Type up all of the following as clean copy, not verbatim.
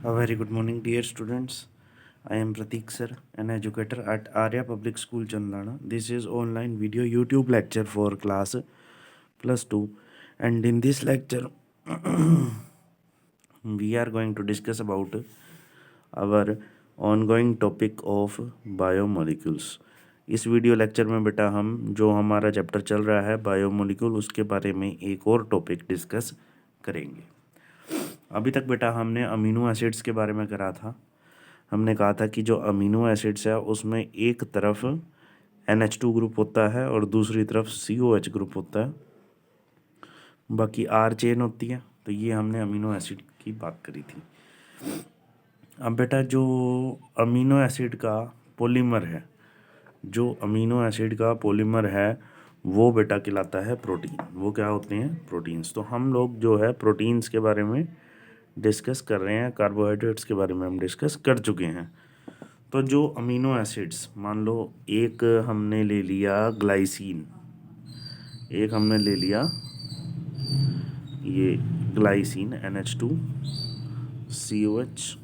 A very good morning, dear students. I am Pratik sir, an educator at Arya Public School, Chandlana. This is online video YouTube lecture for class plus 2, and in this lecture, we are going to discuss about our ongoing topic of biomolecules. इस video lecture में बेटा हम जो हमारा chapter चल रहा है biomolecule उसके बारे में एक और टॉपिक डिस्कस करेंगे। अभी तक बेटा हमने अमीनो एसिड्स के बारे में करा था। हमने कहा था कि जो अमीनो एसिड्स है उसमें एक तरफ NH2 ग्रुप होता है और दूसरी तरफ COH ग्रुप होता है, बाकी R चेन होती है। तो ये हमने अमीनो एसिड की बात करी थी। अब बेटा जो अमीनो एसिड का पॉलीमर है, जो अमीनो एसिड का पॉलीमर है वो बेटा कहलाता है प्रोटीन। वो क्या होते हैं? प्रोटीन्स। तो हम लोग जो है प्रोटीन्स के बारे में डिस्कस कर रहे हैं, कार्बोहाइड्रेट्स के बारे में हम डिस्कस कर चुके हैं। तो जो अमीनो एसिड्स, मान लो एक हमने ले लिया ग्लाइसिन, एक हमने ले लिया ये ग्लाइसिन NH2 COH,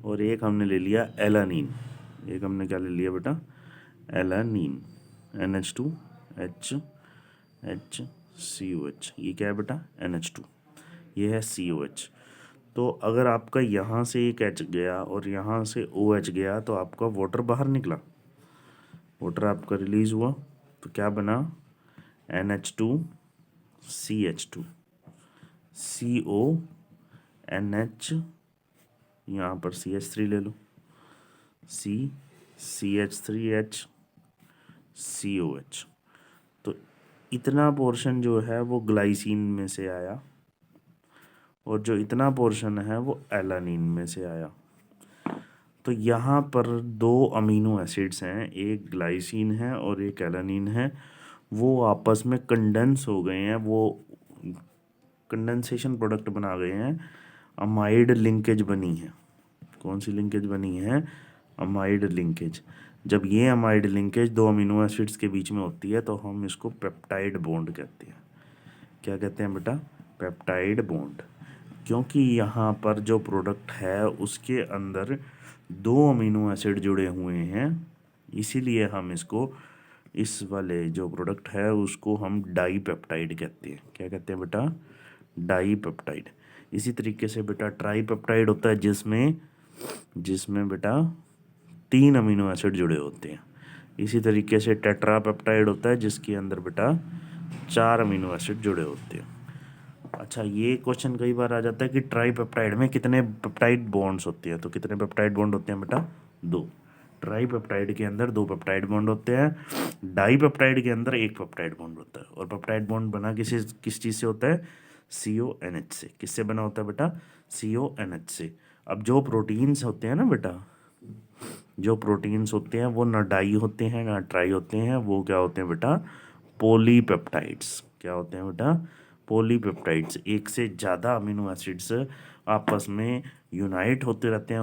और एक हमने ले लिया एलानीन। एक हमने क्या ले लिया बेटा? Alanine NH2 COH। ये क्या है बेटा? NH2, ये है COH। तो अगर आपका यहाँ से एक H गया और यहाँ से OH गया तो आपका वाटर बाहर निकला, वाटर आपका रिलीज हुआ, तो क्या बना? NH2 CH2 CONH, यहाँ पर CH3 ले लो, CH3H COH। तो इतना पोर्शन जो है वो ग्लाइसिन में से आया और जो इतना पोर्शन है वो एलानीन में से आया। तो यहाँ पर दो अमीनो एसिड्स हैं, एक ग्लाइसिन है और एक एलानीन है। वो आपस में कंडेंस हो गए हैं, वो कंडेंसेशन प्रोडक्ट बना गए हैं, अमाइड लिंकेज बनी है। कौन सी लिंकेज बनी है? Amide linkage. जब ये अमाइड लिंकेज दो अमीनो एसिड्स के बीच में होती है तो हम इसको पेप्टाइड बॉन्ड कहते हैं। क्या कहते हैं बेटा? Peptide bond. क्योंकि यहाँ पर जो प्रोडक्ट है उसके अंदर दो अमीनो एसिड जुड़े हुए हैं, इसीलिए हम इसको, इस वाले जो प्रोडक्ट है उसको हम डाई पेप्टाइड कहते हैं। क्या कहते हैं बेटा? Dipeptide. इसी तरीके से बेटा ट्राई पेप्टाइड होता है जिसमें बेटा 3 अमीनो एसिड जुड़े होते हैं। इसी तरीके से टेट्रा पेप्टाइड होता है जिसके अंदर बेटा 4 अमीनो एसिड जुड़े होते हैं। अच्छा, ये क्वेश्चन कई बार आ जाता है कि ट्राई पेप्टाइड में कितने पेप्टाइड बॉन्ड्स होते हैं? तो कितने पेप्टाइड बॉन्ड होते हैं बेटा? 2। ट्राई पेप्टाइड के अंदर 2 पेप्टाइड बॉन्ड होते हैं, डाई पेप्टाइड के अंदर 1 पेप्टाइड बॉन्ड होता है। और पेप्टाइड बॉन्ड बना किस चीज़ से होता है? CONH से। किससे बना होता है बेटा? CONH से। अब जो प्रोटीन्स होते हैं ना बेटा, जो प्रोटीन्स होते हैं वो ना डाई होते हैं ना ट्राई होते हैं, वो क्या होते हैं बेटा? पॉलीपेप्टाइड्स। क्या होते हैं बेटा? पॉलीपेप्टाइड्स। एक से ज़्यादा अमीनो एसिड्स आपस में यूनाइट होते रहते हैं,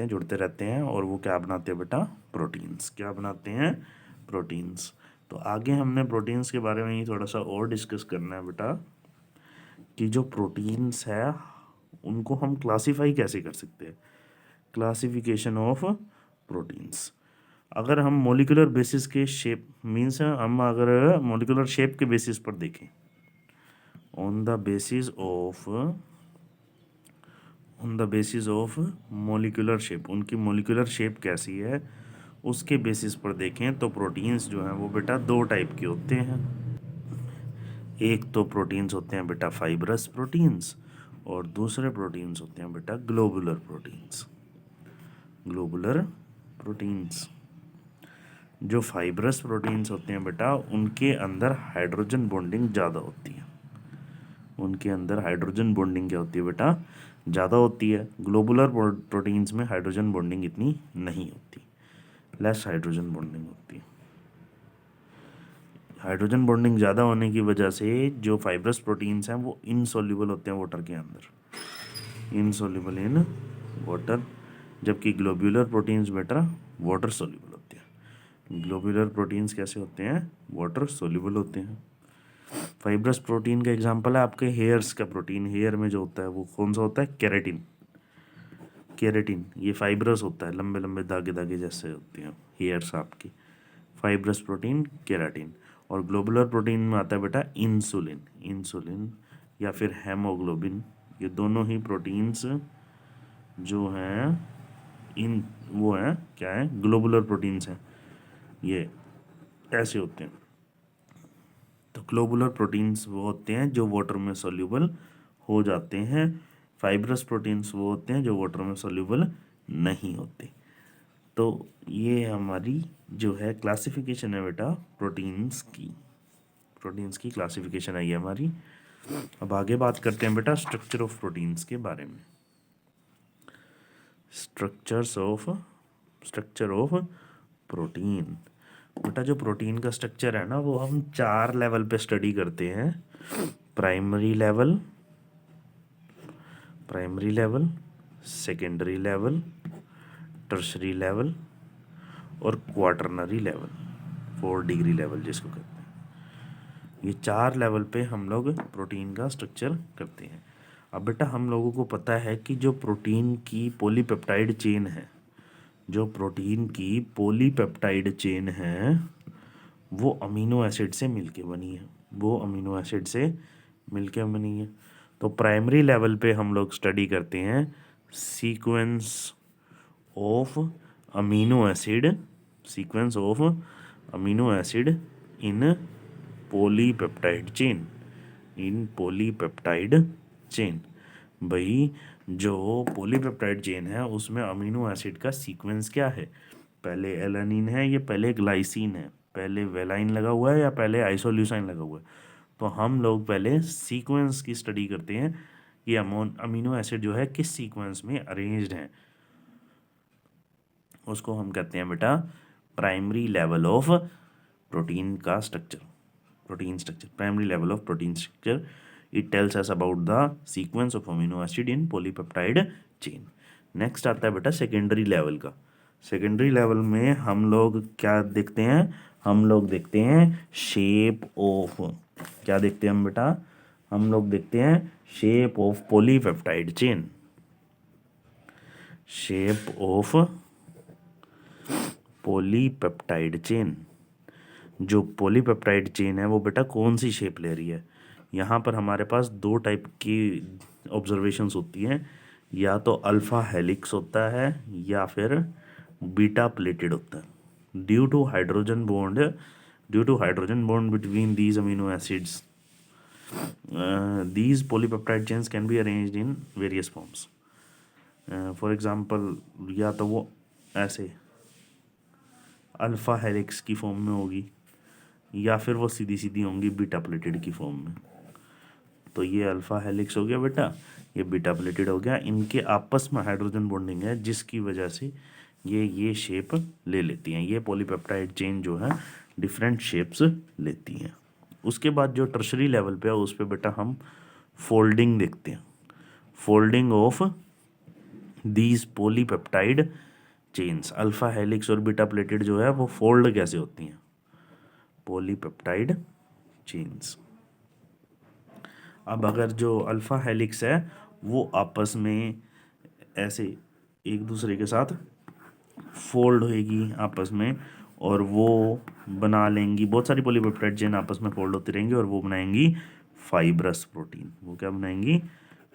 जुड़ते रहते हैं, और वो क्या बनाते हैं बेटा? प्रोटीन्स। क्या बनाते हैं? प्रोटीन्स। तो आगे हमने प्रोटीन्स के बारे में ही थोड़ा सा और डिस्कस करना है बेटा, कि जो प्रोटीन्स है उनको हम क्लासीफाई कैसे कर सकते हैं। Classification of proteins. अगर हम मोलिकुलर बेसिस के शेप, मीन्स हम अगर मोलिकुलर शेप के बेसिस पर देखें, on the basis of molecular shape, उनकी मोलिकुलर शेप कैसी है उसके बेसिस पर देखें, तो प्रोटीन्स जो हैं वो बेटा 2 टाइप के होते हैं। एक तो प्रोटीन्स होते हैं बेटा फाइब्रस प्रोटीन्स, और दूसरे प्रोटीन्स होते हैं बेटा ग्लोबुलर प्रोटीन्स। Globular proteins. जो फाइब्रस प्रोटीन्स होते हैं बेटा उनके अंदर हाइड्रोजन बॉन्डिंग ज़्यादा होती है। उनके अंदर हाइड्रोजन बॉन्डिंग क्या होती है बेटा? ज़्यादा होती है। ग्लोबुलर प्रोटीन्स में हाइड्रोजन बॉन्डिंग इतनी नहीं होती, लेस हाइड्रोजन बॉन्डिंग होती है। हाइड्रोजन बॉन्डिंग ज़्यादा होने की वजह से जो फाइब्रस प्रोटीन्स हैं वो इनसॉल्युबल होते हैं वाटर के अंदर, इनसॉल्युबल इन वाटर, जबकि ग्लोबुलर प्रोटीन्स बेटा वाटर सॉल्युबल होते हैं। ग्लोबुलर प्रोटीन्स कैसे होते हैं? वाटर सॉल्युबल होते हैं। फाइब्रस प्रोटीन का एग्जांपल है आपके हेयर्स का प्रोटीन। हेयर में जो होता है वो कौन सा होता है? केराटिन। केराटिन ये फाइब्रस होता है, लंबे लंबे धागे धागे जैसे होते हैं हेयर्स आपकी, फाइब्रस प्रोटीन केराटिन। और ग्लोबुलर प्रोटीन में आता है बेटा इंसुलिन, इंसुलिन या फिर हेमोग्लोबिन, ये दोनों ही प्रोटीन्स जो हैं इन वो हैं क्या है, ग्लोबुलर प्रोटीन्स हैं, ये ऐसे होते हैं। तो ग्लोबुलर प्रोटीन्स वो होते हैं जो वाटर में सॉल्यूबल हो जाते हैं, फाइब्रस प्रोटीन्स वो होते हैं जो वाटर में सॉल्यूबल नहीं होते। तो ये हमारी जो है क्लासिफिकेशन है बेटा प्रोटीन्स की, प्रोटीन्स की क्लासिफिकेशन आई है हमारी। अब आगे बात करते हैं बेटा स्ट्रक्चर ऑफ प्रोटीन्स के बारे में। स्ट्रक्चर ऑफ प्रोटीन, बेटा जो प्रोटीन का स्ट्रक्चर है ना वो हम 4 लेवल पे स्टडी करते हैं। Primary level, secondary level, tertiary level और क्वाटरनरी लेवल, 4 डिग्री लेवल जिसको कहते हैं। ये 4 लेवल पे हम लोग प्रोटीन का स्ट्रक्चर करते हैं। अब बेटा हम लोगों को पता है कि जो प्रोटीन की पॉलीपेप्टाइड चेन है, जो प्रोटीन की पॉलीपेप्टाइड चेन है वो अमीनो एसिड से मिलके बनी है, वो अमीनो एसिड से मिलके बनी है। तो प्राइमरी लेवल पे हम लोग स्टडी करते हैं sequence of amino acid, sequence of amino acid in polypeptide chain, in polypeptide chain. भाई जो पॉलीपेप्टाइड चेन है उसमें अमीनो एसिड का सीक्वेंस क्या है, पहले एलानिन है या पहले ग्लाइसिन है, पहले वेलाइन लगा हुआ है या पहले आइसोल्यूसाइन लगा हुआ है। तो हम लोग पहले सीक्वेंस की स्टडी करते हैं कि अमीनो एसिड जो है किस सीक्वेंस में अरेंज्ड है, उसको हम कहते हैं बेटा प्राइमरी लेवल ऑफ प्रोटीन का structure, protein structure, primary level of protein structure. It tells us about the sequence of amino acid in polypeptide chain. Next आता है बेटा सेकेंडरी लेवल का। सेकेंडरी लेवल में हम लोग क्या देखते हैं, हम लोग देखते हैं शेप ऑफ, क्या देखते हैं हम बेटा, हम लोग देखते हैं shape of polypeptide chain, shape of polypeptide chain. जो पॉलीपेप्टाइड चेन है वो बेटा कौन सी शेप ले रही है, यहाँ पर हमारे पास 2 टाइप की ऑब्जर्वेशंस होती हैं, या तो अल्फा हेलिक्स होता है या फिर बीटा प्लेटेड होता है। Due to hydrogen bond between these amino acids, these polypeptide chains can be arranged in various forms. For example या तो वो ऐसे अल्फ़ा हेलिक्स की फॉर्म में होगी या फिर वो सीधी सीधी होंगी बीटा प्लेटेड की फॉर्म में। तो ये अल्फ़ा हेलिक्स हो गया बेटा, ये बीटा प्लेटेड हो गया, इनके आपस में हाइड्रोजन बॉन्डिंग है जिसकी वजह से ये शेप ले लेती हैं। ये पॉलीपेप्टाइड चेन जो है डिफरेंट शेप्स लेती हैं। उसके बाद जो टर्शरी लेवल पे है उस पे बेटा हम फोल्डिंग देखते हैं, folding of these polypeptide chains. Alpha helix और बीटा प्लेटेड जो है वो फोल्ड कैसे होती हैं, पॉलीपेप्टाइड चेन्स। अब अगर जो अल्फा हेलिक्स है वो आपस में ऐसे एक दूसरे के साथ फोल्ड होएगी आपस में और वो बना लेंगी, बहुत सारी पॉलीपेप्टाइड चेन आपस में फोल्ड होती रहेंगी और वो बनाएंगी फाइब्रस प्रोटीन। वो क्या बनाएंगी,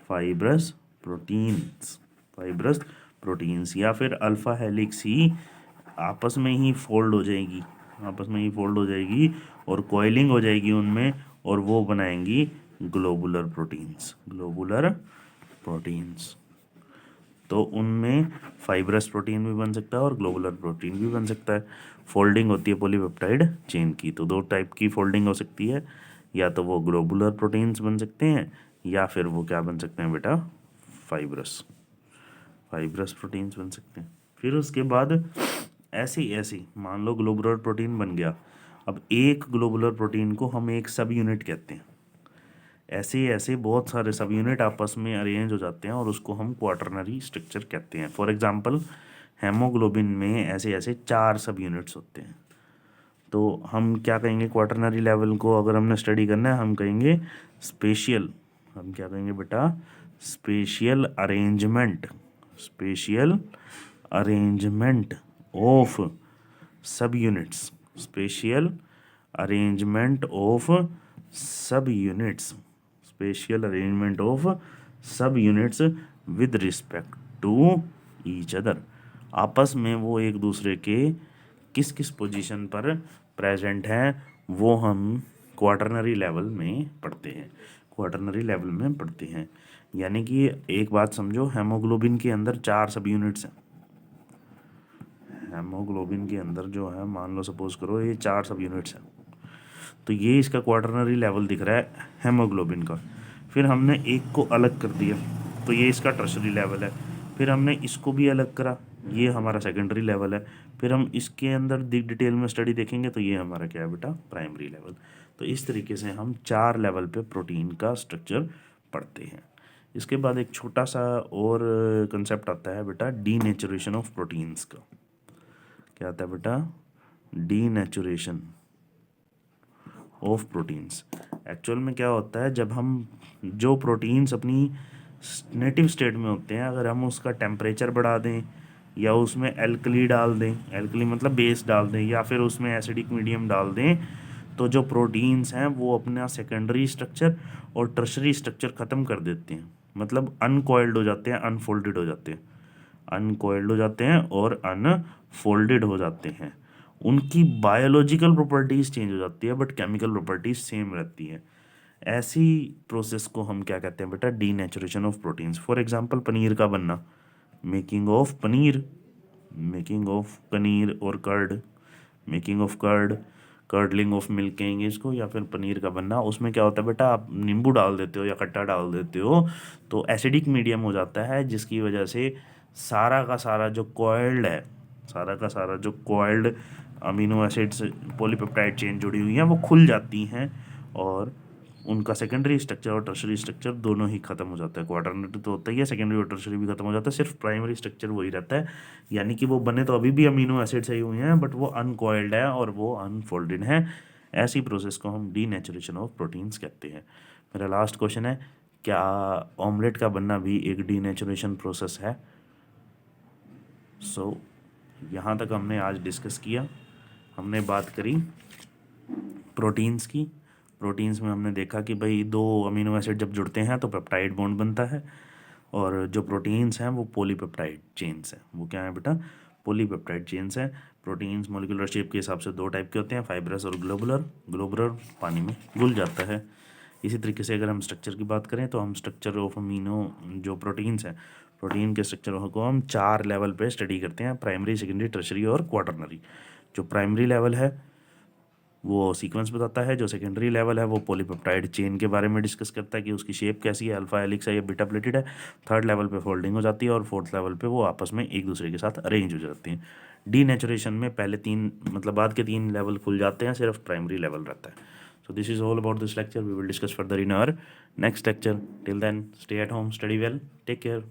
फाइब्रस प्रोटीन्स, फाइब्रस प्रोटीन्स। या फिर अल्फा हेलिक्स ही आपस में ही फोल्ड हो जाएगी, आपस में ही फोल्ड हो जाएगी और कॉइलिंग हो जाएगी उनमें और वो बनाएंगी ग्लोबुलर प्रोटीन्स, ग्लोबुलर प्रोटीन्स। तो उनमें फाइब्रस प्रोटीन भी बन सकता है और ग्लोबुलर प्रोटीन भी बन सकता है। फोल्डिंग होती है पॉलीपेप्टाइड चेन की, तो 2 टाइप की फोल्डिंग हो सकती है, या तो वो ग्लोबुलर प्रोटीन्स बन सकते हैं या फिर वो क्या बन सकते हैं बेटा, फाइब्रस प्रोटीन्स बन सकते हैं। फिर उसके बाद ऐसे मान लो ग्लोबुलर प्रोटीन बन गया, अब एक ग्लोबुलर प्रोटीन को हम एक सब यूनिट कहते हैं। ऐसे बहुत सारे सब यूनिट आपस में अरेंज हो जाते हैं और उसको हम क्वाटरनरी स्ट्रक्चर कहते हैं। फॉर एग्जांपल हेमोग्लोबिन में ऐसे 4 सब यूनिट्स होते हैं। तो हम क्या कहेंगे, क्वाटरनरी लेवल को अगर हमने स्टडी करना है हम कहेंगे स्पेशियल, हम क्या कहेंगे बेटा, spatial arrangement, spatial arrangement of subunits, spatial arrangement of subunits, spatial arrangement of subunits with respect to each other. आपस में वो एक दूसरे के किस किस पोजीशन पर प्रेजेंट हैं वो हम क्वाटरनरी लेवल में पढ़ते हैं, क्वाटरनरी लेवल में पढ़ते हैं। यानी कि एक बात समझो, हेमोग्लोबिन के अंदर 4 सब यूनिट्स हैं। हेमोग्लोबिन के अंदर जो है, मान लो सपोज करो ये 4 सब यूनिट्स हैं, तो ये इसका क्वाटरनरी लेवल दिख रहा है हेमोग्लोबिन का। फिर हमने एक को अलग कर दिया तो ये इसका टर्शरी लेवल है। फिर हमने इसको भी अलग करा, ये हमारा सेकेंडरी लेवल है। फिर हम इसके अंदर डिटेल में स्टडी देखेंगे तो ये हमारा क्या है बेटा, प्राइमरी लेवल। तो इस तरीके से हम 4 लेवल पे प्रोटीन का स्ट्रक्चर पढ़ते हैं। इसके बाद एक छोटा सा और कंसेप्ट आता है बेटा, डीनेचुरेशन ऑफ प्रोटीन्स का। क्या आता है बेटा, डीनेचुरेशन ऑफ प्रोटीन्स। एक्चुअल में क्या होता है, जब हम जो प्रोटीन्स अपनी नेटिव स्टेट में होते हैं, अगर हम उसका टेम्परेचर बढ़ा दें या उसमें एल्कली डाल दें, एल्कली मतलब बेस डाल दें, या फिर उसमें एसिडिक मीडियम डाल दें, तो जो प्रोटीन्स हैं वो अपना सेकेंडरी स्ट्रक्चर और टर्शरी स्ट्रक्चर ख़त्म कर देते हैं। मतलब अनकॉइल्ड हो जाते हैं, अनफोल्डेड हो जाते हैं, अनकॉइल्ड हो जाते हैं और अनफोल्डेड हो जाते हैं। उनकी बायोलॉजिकल प्रॉपर्टीज़ चेंज हो जाती है बट केमिकल प्रॉपर्टीज़ सेम रहती है। ऐसी प्रोसेस को हम क्या कहते हैं बेटा, denaturation of proteins. For example paneer का बनना, making of paneer, making of paneer और curd, making of curd, curdling of milk कहेंगे इसको, या फिर पनीर का बनना। उसमें क्या होता है बेटा, आप नींबू डाल देते हो या खट्टा डाल देते हो तो एसिडिक मीडियम हो जाता है, जिसकी वजह से सारा का सारा जो कॉइल्ड है, सारा का सारा जो coiled amino acids polypeptide chain जुड़ी हुई हैं वो खुल जाती हैं और उनका सेकेंडरी स्ट्रक्चर और टर्शरी स्ट्रक्चर दोनों ही खत्म हो जाता है। क्वाटरनरी तो होता ही है, सेकेंडरी और टर्शरी भी खत्म हो जाता है, सिर्फ प्राइमरी स्ट्रक्चर वही रहता है। यानी कि वो बने तो अभी भी अमीनो एसिड सही हुए हैं बट वो अनकॉइल्ड है और वो अनफोल्डेड है। ऐसी प्रोसेस को हम डीनेचुरेशन ऑफ प्रोटीन्स कहते हैं। मेरा लास्ट क्वेश्चन है, क्या ऑमलेट का बनना भी एक डीनेचुरेशन प्रोसेस है? सो यहाँ तक हमने आज डिस्कस किया। हमने बात करी प्रोटीन्स की। प्रोटीन्स में हमने देखा कि भाई 2 अमीनो एसिड जब जुड़ते हैं तो पेप्टाइड बॉन्ड बनता है, और जो प्रोटीन्स हैं वो पॉलीपेप्टाइड चेन्स हैं। वो क्या है बेटा, पॉलीपेप्टाइड चेन्स हैं। प्रोटीन्स मॉलिक्यूलर शेप के हिसाब से 2 टाइप के होते हैं, फाइब्रस और ग्लोबुलर। ग्लोबुलर पानी में घुल जाता है। इसी तरीके से अगर हम स्ट्रक्चर की बात करें तो हम स्ट्रक्चर ऑफ अमीनो, जो प्रोटीन्स हैं, प्रोटीन के स्ट्रक्चर को हम 4 लेवल पे स्टडी करते हैं, प्राइमरी, सेकेंडरी, टर्शरी और क्वाटरनरी। जो प्राइमरी लेवल है वो सीक्वेंस बताता है, जो सेकेंडरी लेवल है वो पॉलीपेप्टाइड चेन के बारे में डिस्कस करता है कि उसकी शेप कैसी है, अल्फा हेलिक्स है या बीटा प्लेटेड है। थर्ड लेवल पे फोल्डिंग हो जाती है और फोर्थ लेवल पे वो आपस में एक दूसरे के साथ अरेंज हो जाती हैं। डीनेचुरेशन में पहले 3 मतलब बाद के 3 लेवल खुल जाते हैं, सिर्फ प्राइमरी लेवल रहता है। So this is all about this lecture. We will discuss further in our next lecture. Till then, stay at home, study well, take care.